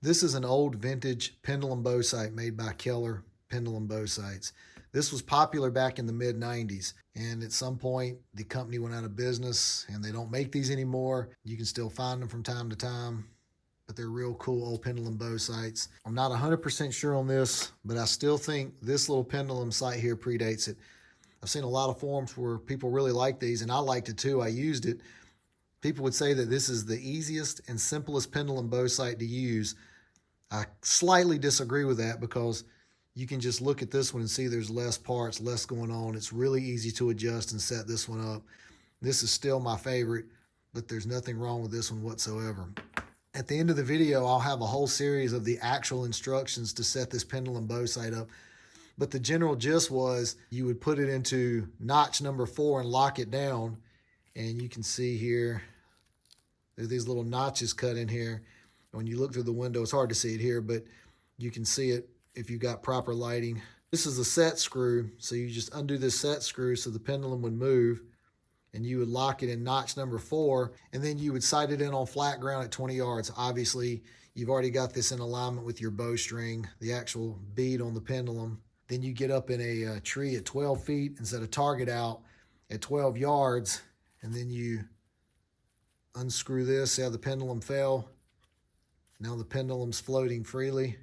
This is an old vintage pendulum bow sight made by Keller Pendulum bow sights. This was popular back in the mid 90s, and at some point the company went out of business and they don't make these anymore. You can still find them from time to time, but they're real cool old pendulum bow sights. I'm not 100% sure on this, but I still think this little pendulum sight here predates it. I've seen a lot of forums where people really like these, and I liked it too. I used it. People would say that this is the easiest and simplest pendulum bow sight to use. I slightly disagree with that because you can just look at this one and see there's less parts, less going on. It's really easy to adjust and set this one up. This is still my favorite, but there's nothing wrong with this one whatsoever. At the end of the video, I'll have a whole series of the actual instructions to set this pendulum bow sight up. But the general gist was you would put it into notch number 4 and lock it down. And you can see here, there's these little notches cut in here. When you look through the window, it's hard to see it here, but you can see it if you've got proper lighting. This is a set screw, so you just undo this set screw so the pendulum would move, and you would lock it in notch number 4, and then you would sight it in on flat ground at 20 yards. Obviously, you've already got this in alignment with your bowstring, the actual bead on the pendulum. Then you get up in a tree at 12 feet and set a target out at 12 yards, and then you unscrew this. See how the pendulum fell? Now the pendulum's floating freely.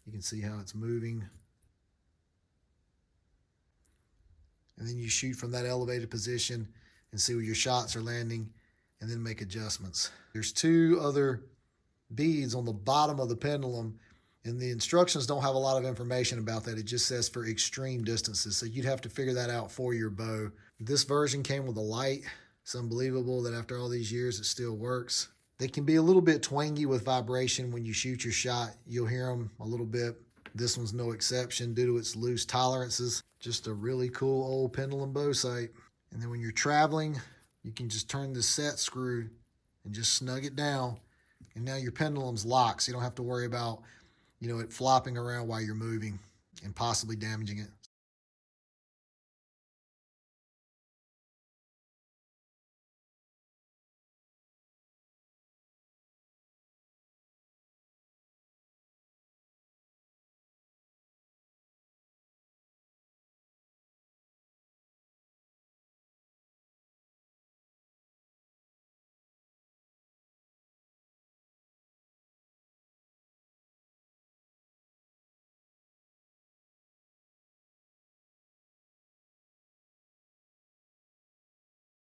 You can see how it's moving. And then you shoot from that elevated position and see where your shots are landing and then make adjustments. There's 2 other beads on the bottom of the pendulum, and the instructions don't have a lot of information about that. It just says for extreme distances, so you'd have to figure that out for your bow. This version came with a light. It's unbelievable that after all these years it still works. They can be a little bit twangy with vibration when you shoot your shot. You'll hear them a little bit. This one's no exception due to its loose tolerances. Just a really cool old pendulum bow sight. And then when you're traveling, you can just turn this set screw and just snug it down. And now your pendulum's locked, so you don't have to worry about, it flopping around while you're moving and possibly damaging it.